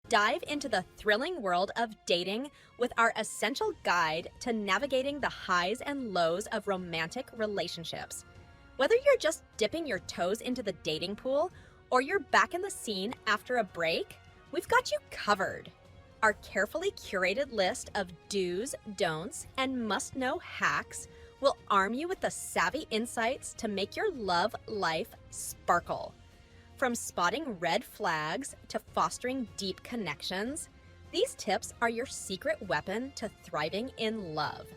Dive into the thrilling world of dating with our essential guide to navigating the highs and lows of romantic relationships. Whether you're just dipping your toes into the dating pool or you're back in the scene after a break, we've got you covered. Our carefully curated list of do's, don'ts, and must-know hacks will arm you with the savvy insights to make your love life sparkle. From spotting red flags to fostering deep connections, these tips are your secret weapon to thriving in love.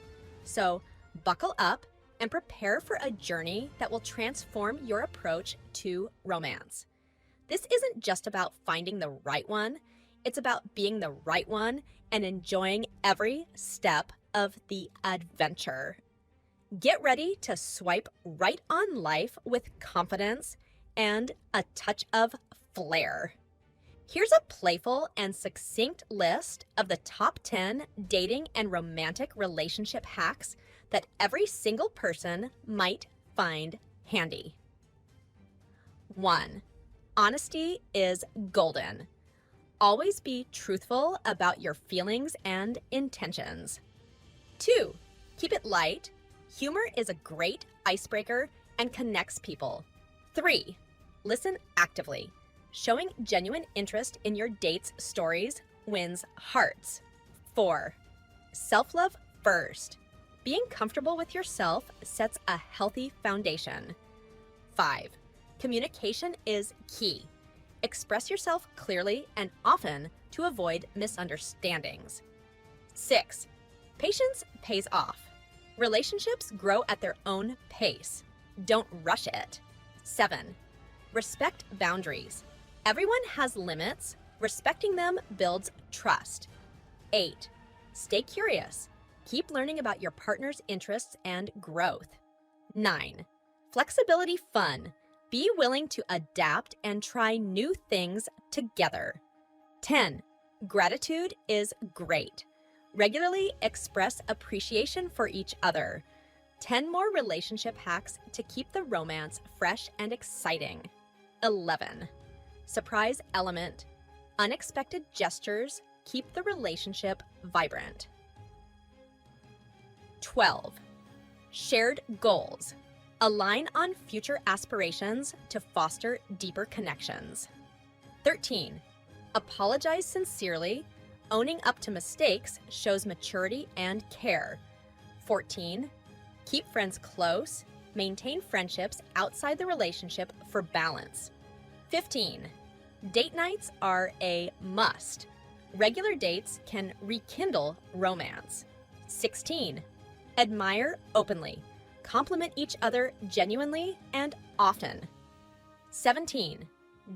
So buckle up and prepare for a journey that will transform your approach to romance. This isn't just about finding the right one, it's about being the right one and enjoying every step of the adventure. Get ready to swipe right on life with confidence and a touch of flair. Here's a playful and succinct list of the top 10 dating and romantic relationship hacks that every single person might find handy. 1. Honesty is golden. Always be truthful about your feelings and intentions. 2. Keep it light. Humor is a great icebreaker and connects people. 3. Listen actively. Showing genuine interest in your date's stories wins hearts. 4. Self-love first. Being comfortable with yourself sets a healthy foundation. 5. Communication is key. Express yourself clearly and often to avoid misunderstandings. 6. Patience pays off. Relationships grow at their own pace. Don't rush it. 7. Respect boundaries. Everyone has limits. Respecting them builds trust. 8. Stay curious. Keep learning about your partner's interests and growth. 9. Flexibility fun. Be willing to adapt and try new things together. 10. Gratitude is great. Regularly express appreciation for each other. 10 more relationship hacks to keep the romance fresh and exciting. 11. Surprise element. Unexpected gestures keep the relationship vibrant. 12. Shared goals. Align on future aspirations to foster deeper connections. 13. Apologize sincerely. Owning up to mistakes shows maturity and care. 14. Keep friends close. Maintain friendships outside the relationship for balance. 15. Date nights are a must. Regular dates can rekindle romance. 16. Admire openly. Compliment each other genuinely and often. 17.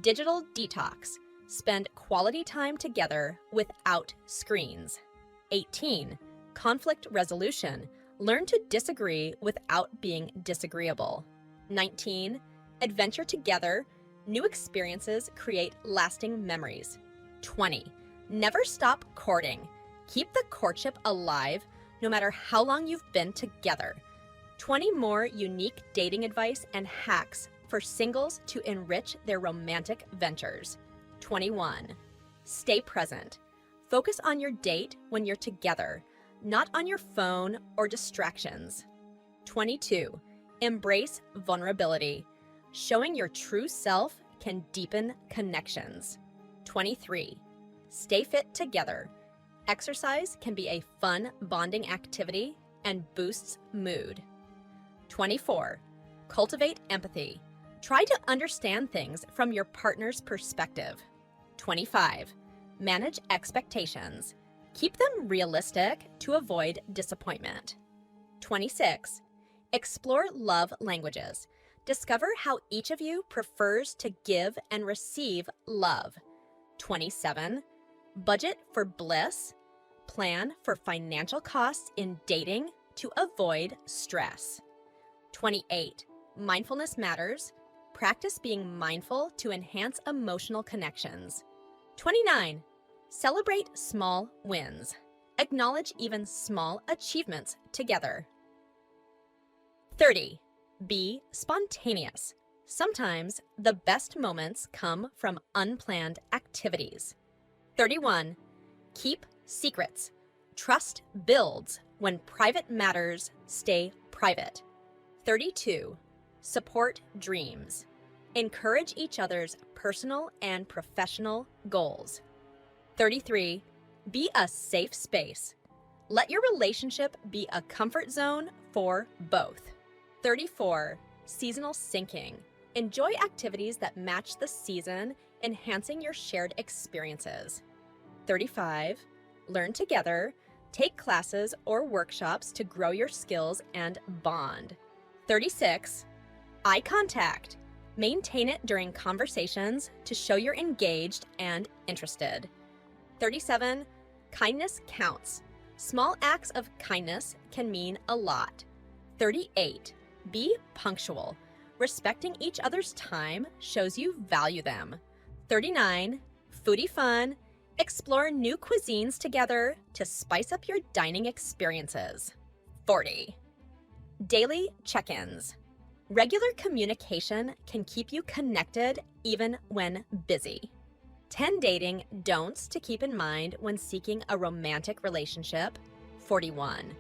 Digital detox. Spend quality time together without screens. 18. Conflict resolution. Learn to disagree without being disagreeable. 19. Adventure together. New experiences create lasting memories. 20. Never stop courting. Keep the courtship alive no matter how long you've been together. 20 more unique dating advice and hacks for singles to enrich their romantic ventures. 21. Stay present. Focus on your date when you're together, not on your phone or distractions. 22. Embrace vulnerability. Showing your true self can deepen connections. 23. Stay fit together. Exercise can be a fun bonding activity and boosts mood. 24. Cultivate empathy. Try to understand things from your partner's perspective. 25. Manage expectations. Keep them realistic to avoid disappointment. 26. Explore love languages. Discover how each of you prefers to give and receive love. 27. Budget for bliss. Plan for financial costs in dating to avoid stress. 28. Mindfulness matters. Practice being mindful to enhance emotional connections. 29. Celebrate small wins. Acknowledge even small achievements together. 30. Be spontaneous. Sometimes the best moments come from unplanned activities. 31. Keep secrets. Trust builds when private matters stay private. 32. Support dreams. Encourage each other's personal and professional goals. 33. Be a safe space. Let your relationship be a comfort zone for both. 34. Seasonal syncing. Enjoy activities that match the season, enhancing your shared experiences. 35. Learn together. Take classes or workshops to grow your skills and bond. 36. Eye contact. Maintain it during conversations to show you're engaged and interested. 37. Kindness counts. Small acts of kindness can mean a lot. 38. Be punctual. Respecting each other's time shows you value them. 39. Foodie fun. Explore new cuisines together to spice up your dining experiences. 40. Daily check-ins. Regular communication can keep you connected even when busy. 10 dating don'ts to keep in mind when seeking a romantic relationship. 41.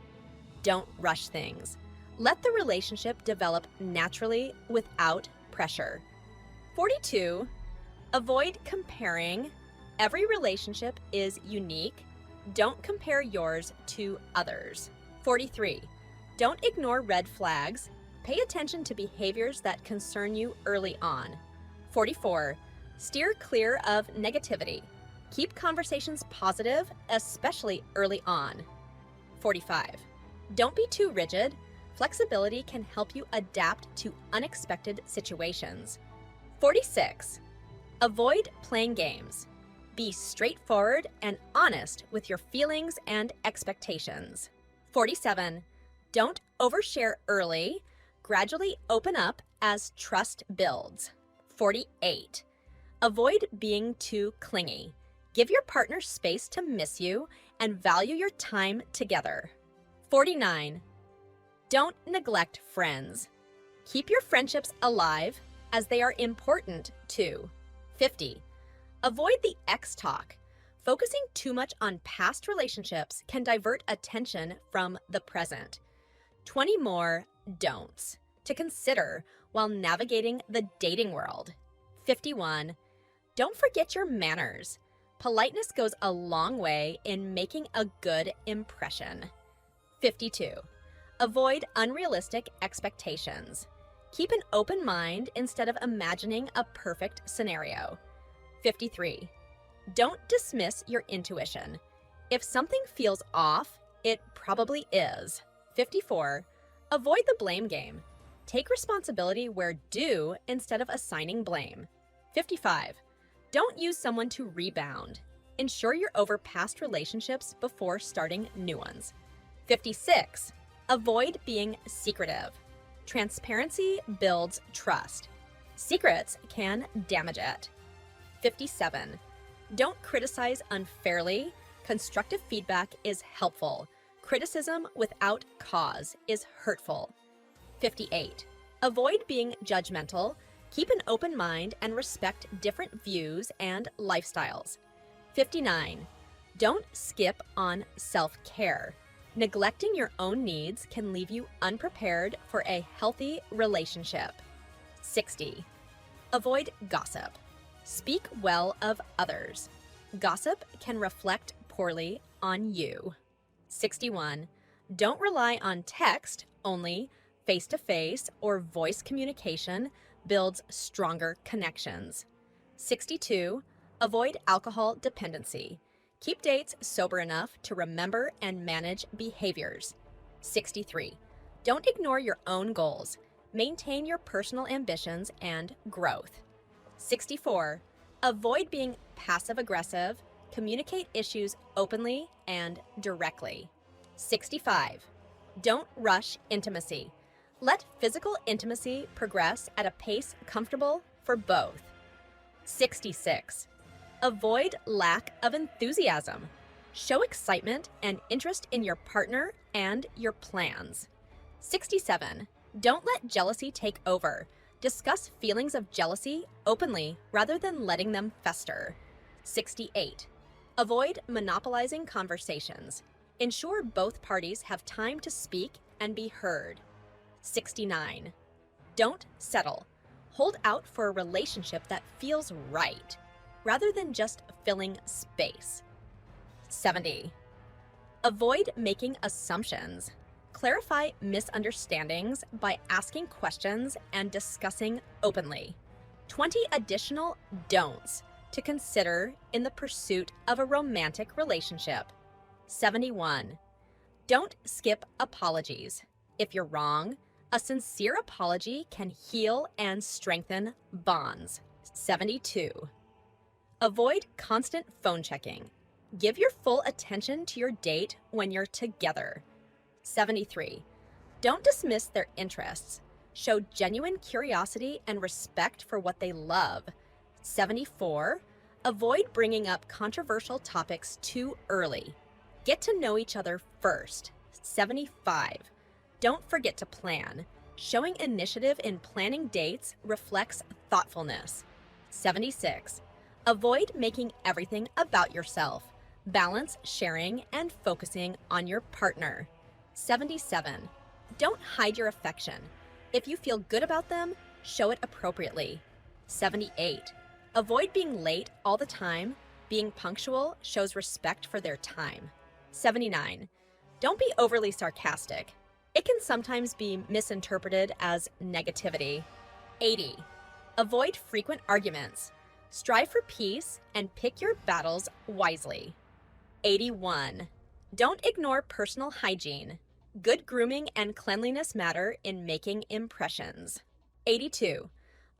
Don't rush things. Let the relationship develop naturally without pressure. 42. Avoid comparing. Every relationship is unique. Don't compare yours to others. 43. Don't ignore red flags. Pay attention to behaviors that concern you early on. 44. Steer clear of negativity. Keep conversations positive, especially early on. 45. Don't be too rigid. Flexibility can help you adapt to unexpected situations. 46. Avoid playing games. Be straightforward and honest with your feelings and expectations. 47. Don't overshare early. Gradually open up as trust builds. 48. Avoid being too clingy. Give your partner space to miss you and value your time together. 49. Don't neglect friends. Keep your friendships alive as they are important too. 50. Avoid the ex talk. Focusing too much on past relationships can divert attention from the present. 20 more don'ts to consider while navigating the dating world. 51. Don't forget your manners. Politeness goes a long way in making a good impression. 52. Avoid unrealistic expectations. Keep an open mind instead of imagining a perfect scenario. 53. Don't dismiss your intuition. If something feels off, it probably is. 54. Avoid the blame game. Take responsibility where due instead of assigning blame. 55. Don't use someone to rebound. Ensure you're over past relationships before starting new ones. 56. Avoid being secretive. Transparency builds trust. Secrets can damage it. 57. Don't criticize unfairly. Constructive feedback is helpful. Criticism without cause is hurtful. 58. Avoid being judgmental. Keep an open mind and respect different views and lifestyles. 59. Don't skip on self-care. Neglecting your own needs can leave you unprepared for a healthy relationship. 60. Avoid gossip. Speak well of others. Gossip can reflect poorly on you. 61. Don't rely on text only. Face-to-face or voice communication builds stronger connections. 62. Avoid alcohol dependency. Keep dates sober enough to remember and manage behaviors. 63. Don't ignore your own goals. Maintain your personal ambitions and growth. 64. Avoid being passive-aggressive. Communicate issues openly and directly. 65. Don't rush intimacy. Let physical intimacy progress at a pace comfortable for both. 66. Avoid lack of enthusiasm. Show excitement and interest in your partner and your plans. 67. Don't let jealousy take over. Discuss feelings of jealousy openly rather than letting them fester. 68. Avoid monopolizing conversations. Ensure both parties have time to speak and be heard. 69. Don't settle. Hold out for a relationship that feels right, rather than just filling space. 70. Avoid making assumptions. Clarify misunderstandings by asking questions and discussing openly. 20 additional don'ts to consider in the pursuit of a romantic relationship. 71. Don't skip apologies. If you're wrong, a sincere apology can heal and strengthen bonds. 72. Avoid constant phone checking. Give your full attention to your date when you're together. 73. Don't dismiss their interests. Show genuine curiosity and respect for what they love. 74. Avoid bringing up controversial topics too early. Get to know each other first. 75. Don't forget to plan. Showing initiative in planning dates reflects thoughtfulness. 76. Avoid making everything about yourself. Balance sharing and focusing on your partner. 77. Don't hide your affection. If you feel good about them, show it appropriately. 78. Avoid being late all the time. Being punctual shows respect for their time. 79. Don't be overly sarcastic. It can sometimes be misinterpreted as negativity. 80. Avoid frequent arguments. Strive for peace and pick your battles wisely. 81. Don't ignore personal hygiene. Good grooming and cleanliness matter in making impressions. 82.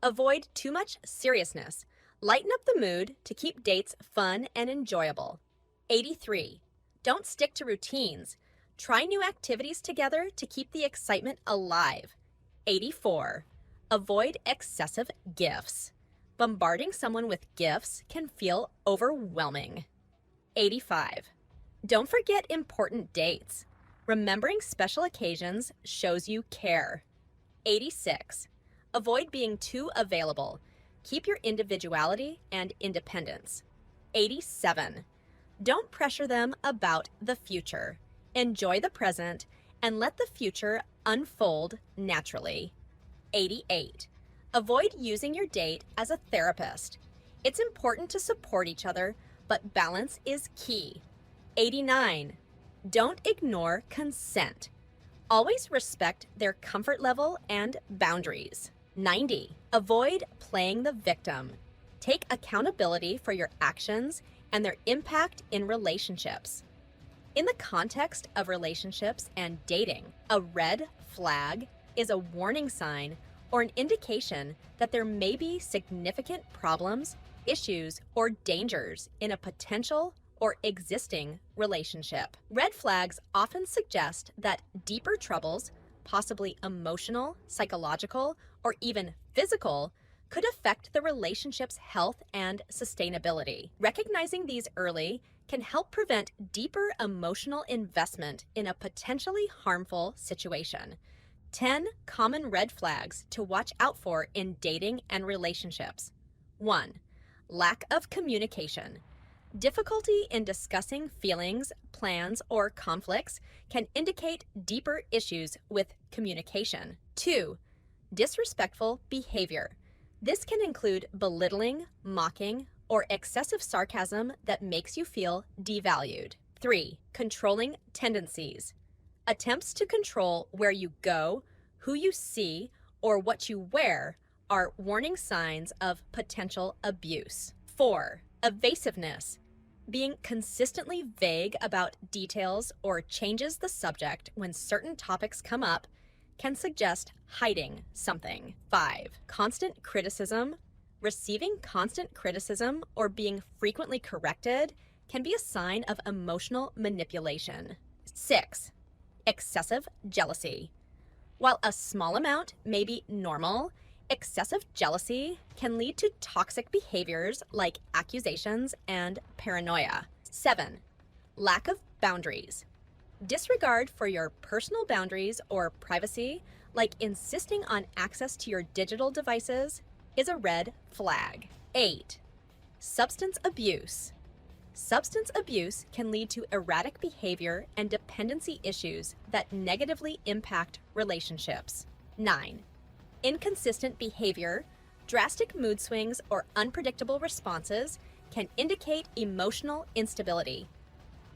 Avoid too much seriousness. Lighten up the mood to keep dates fun and enjoyable. 83. Don't stick to routines. Try new activities together to keep the excitement alive. 84. Avoid excessive gifts. Bombarding someone with gifts can feel overwhelming. 85. Don't forget important dates. Remembering special occasions shows you care. 86. Avoid being too available. Keep your individuality and independence. 87. Don't pressure them about the future. Enjoy the present and let the future unfold naturally. 88. Avoid using your date as a therapist. It's important to support each other, but balance is key. 89. Don't ignore consent. Always respect their comfort level and boundaries. 90. Avoid playing the victim. Take accountability for your actions and their impact in relationships. In the context of relationships and dating, a red flag is a warning sign or an indication that there may be significant problems, issues, or dangers in a potential or existing relationship. Red flags often suggest that deeper troubles, possibly emotional, psychological, or even physical, could affect the relationship's health and sustainability. Recognizing these early can help prevent deeper emotional investment in a potentially harmful situation. 10 common red flags to watch out for in dating and relationships. 1. Lack of communication. Difficulty in discussing feelings, plans, or conflicts can indicate deeper issues with communication. 2. Disrespectful behavior. This can include belittling, mocking, or excessive sarcasm that makes you feel devalued. 3. Controlling tendencies. Attempts to control where you go, who you see, or what you wear are warning signs of potential abuse. 4. Evasiveness. Being consistently vague about details or changes the subject when certain topics come up can suggest hiding something. 5. Constant criticism. Receiving constant criticism or being frequently corrected can be a sign of emotional manipulation. 6. Excessive jealousy. While a small amount may be normal, excessive jealousy can lead to toxic behaviors like accusations and paranoia. 7. Lack of boundaries. Disregard for your personal boundaries or privacy, like insisting on access to your digital devices, is a red flag. 8. Substance abuse. Substance abuse can lead to erratic behavior and dependency issues that negatively impact relationships. 9. Inconsistent behavior, drastic mood swings, or unpredictable responses can indicate emotional instability.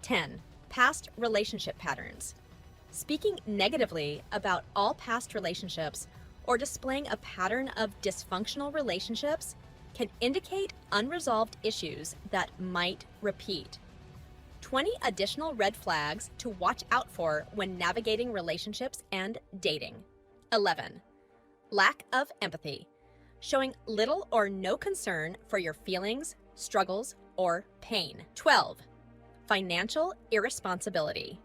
10. Past relationship patterns. Speaking negatively about all past relationships or displaying a pattern of dysfunctional relationships can indicate unresolved issues that might repeat. 20 additional red flags to watch out for when navigating relationships and dating. 11. Lack of empathy, showing little or no concern for your feelings, struggles, or pain. 12. Financial irresponsibility,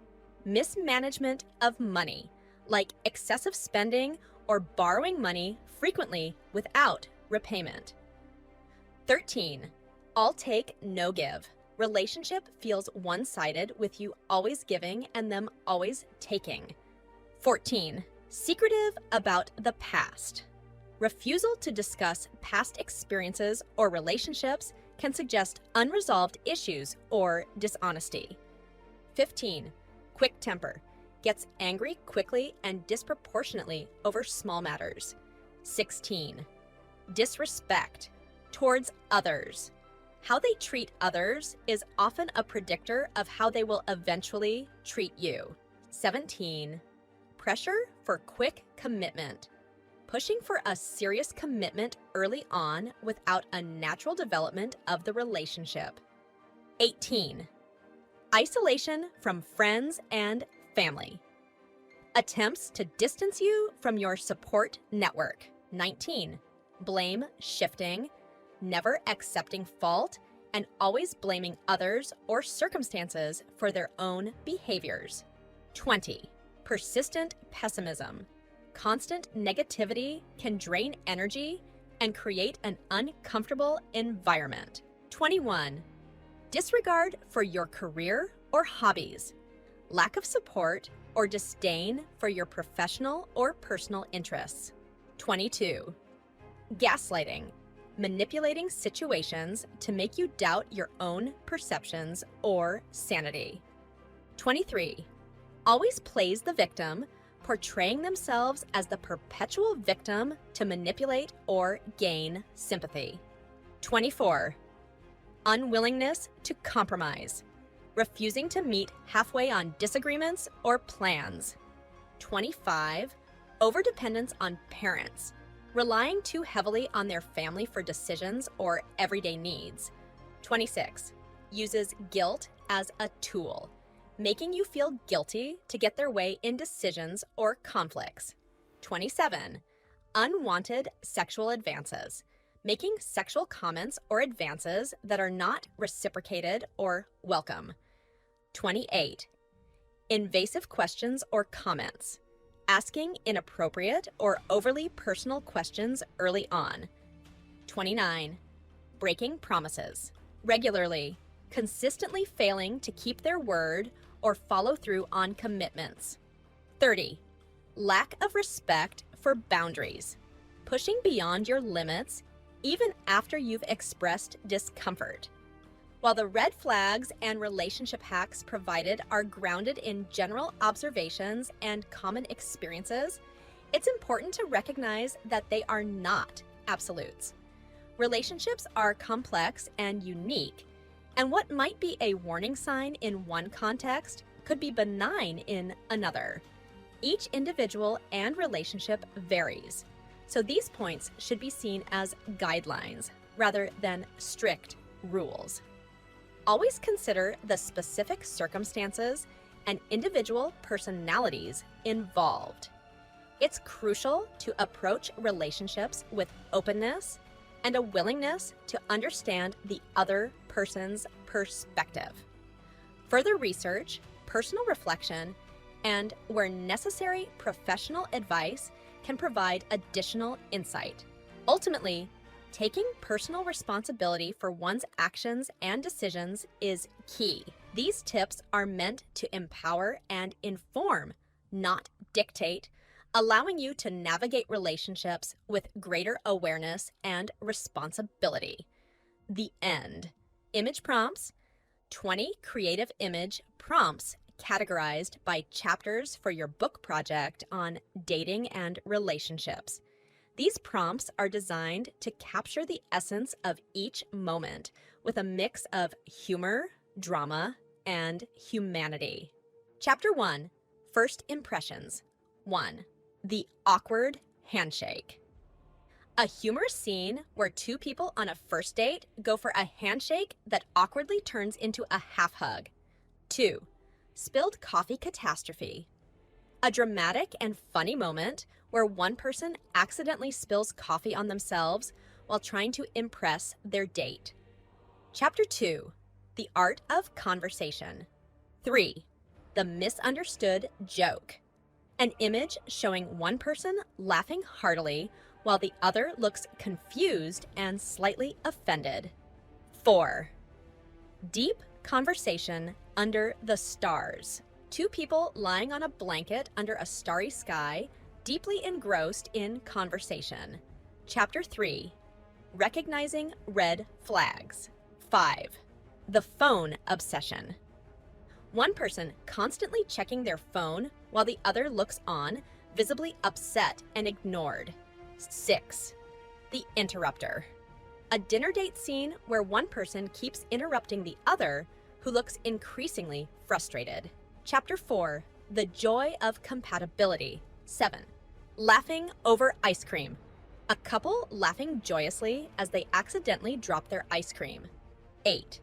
mismanagement of money, like excessive spending or borrowing money frequently without repayment. 13. All take, no give. Relationship feels one-sided with you always giving and them always taking. 14. Secretive about the past. Refusal to discuss past experiences or relationships can suggest unresolved issues or dishonesty. 15. Quick temper. Gets angry quickly and disproportionately over small matters. 16. Disrespect towards others. How they treat others is often a predictor of how they will eventually treat you. 17. Pressure for quick commitment. Pushing for a serious commitment early on without a natural development of the relationship. 18. Isolation from friends and family. Attempts to distance you from your support network. 19. Blame shifting, never accepting fault, and always blaming others or circumstances for their own behaviors. 20. Persistent pessimism. Constant negativity can drain energy and create an uncomfortable environment. 21. Disregard for your career or hobbies. Lack of support or disdain for your professional or personal interests. 22. Gaslighting. Manipulating situations to make you doubt your own perceptions or sanity. 23. Always plays the victim, portraying themselves as the perpetual victim to manipulate or gain sympathy. 24. Unwillingness to compromise, refusing to meet halfway on disagreements or plans. 25. Overdependence on parents, relying too heavily on their family for decisions or everyday needs. 26. Uses guilt as a tool, making you feel guilty to get their way in decisions or conflicts. 27. Unwanted sexual advances, making sexual comments or advances that are not reciprocated or welcome. 28. Invasive questions or comments, asking inappropriate or overly personal questions early on. 29. Breaking promises, regularly, consistently failing to keep their word or follow through on commitments. 30. Lack of respect for boundaries, pushing beyond your limits even after you've expressed discomfort. While the red flags and relationship hacks provided are grounded in general observations and common experiences, it's important to recognize that they are not absolutes. Relationships are complex and unique, and what might be a warning sign in one context could be benign in another. Each individual and relationship varies, so these points should be seen as guidelines rather than strict rules. Always consider the specific circumstances and individual personalities involved. It's crucial to approach relationships with openness and a willingness to understand the other person's perspective. Further research, personal reflection, and, where necessary, professional advice can provide additional insight. Ultimately, taking personal responsibility for one's actions and decisions is key. These tips are meant to empower and inform, not dictate, allowing you to navigate relationships with greater awareness and responsibility. The end. Image prompts. 20 creative image prompts categorized by chapters for your book project on dating and relationships. These prompts are designed to capture the essence of each moment with a mix of humor, drama, and humanity. Chapter 1, First Impressions. 1. The awkward handshake. A humorous scene where two people on a first date go for a handshake that awkwardly turns into a half hug. 2. Spilled coffee catastrophe. A dramatic and funny moment where one person accidentally spills coffee on themselves while trying to impress their date. Chapter 2, The Art of Conversation. 3. The misunderstood joke. An image showing one person laughing heartily while the other looks confused and slightly offended. 4. Deep conversation under the stars. Two people lying on a blanket under a starry sky, deeply engrossed in conversation. Chapter 3, Recognizing Red Flags. 5. The phone obsession. One person constantly checking their phone while the other looks on, visibly upset and ignored. 6. The interrupter. A dinner date scene where one person keeps interrupting the other, who looks increasingly frustrated. Chapter 4, The Joy of Compatibility. 7. Laughing over ice cream. A couple laughing joyously as they accidentally drop their ice cream. 8.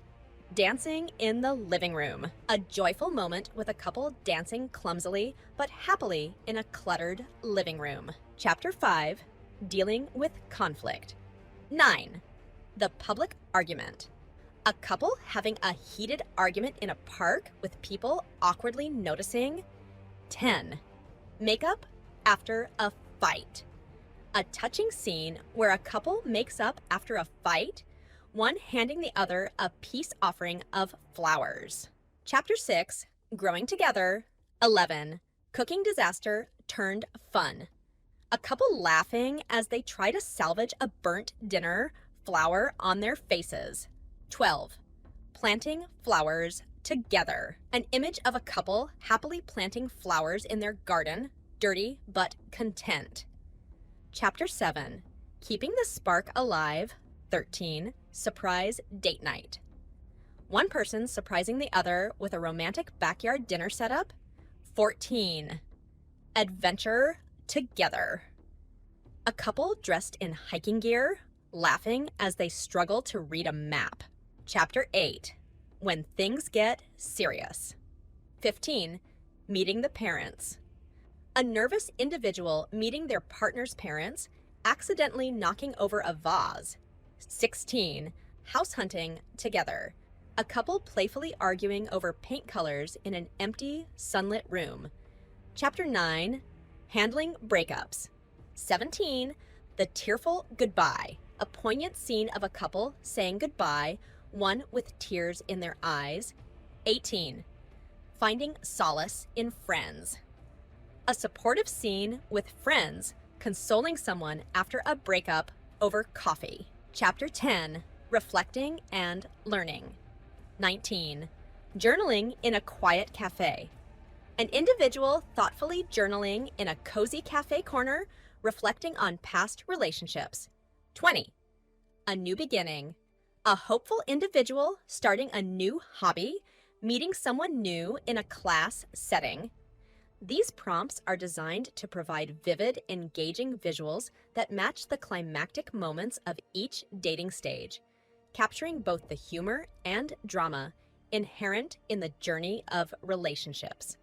Dancing in the living room. A joyful moment with a couple dancing clumsily but happily in a cluttered living room. Chapter 5, Dealing with conflict. 9. The public argument. A couple having a heated argument in a park with people awkwardly noticing. 10. Makeup after a fight. A touching scene where a couple makes up after a fight, one handing the other a peace offering of flowers. Chapter 6, Growing Together. 11. Cooking disaster turned fun. A couple laughing as they try to salvage a burnt dinner flower on their faces. 12. Planting flowers together. An image of a couple happily planting flowers in their garden, dirty but content. Chapter 7, Keeping the Spark Alive. 13. Surprise date night. One person surprising the other with a romantic backyard dinner setup. 14. Adventure together. A couple dressed in hiking gear, laughing as they struggle to read a map. Chapter 8, When Things Get Serious. 15. Meeting the parents. A nervous individual meeting their partner's parents, accidentally knocking over a vase. 16. House hunting together. A couple playfully arguing over paint colors in an empty, sunlit room. Chapter 9, Handling breakups. 17. The tearful goodbye. A poignant scene of a couple saying goodbye, one with tears in their eyes. 18. Finding solace in friends. A supportive scene with friends consoling someone after a breakup over coffee. Chapter 10, Reflecting and Learning. 19. Journaling in a quiet cafe. An individual thoughtfully journaling in a cozy cafe corner, reflecting on past relationships. 20. A new beginning. A hopeful individual starting a new hobby, meeting someone new in a class setting. These prompts are designed to provide vivid, engaging visuals that match the climactic moments of each dating stage, capturing both the humor and drama inherent in the journey of relationships.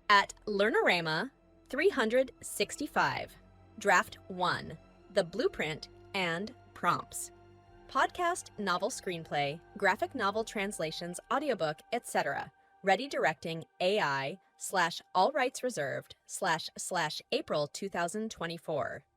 At Learnorama 365, Draft 1, The Blueprint and Prompts. Podcast, novel screenplay, graphic novel translations, audiobook, etc. Ready directing AI /all rights reserved /April 2024.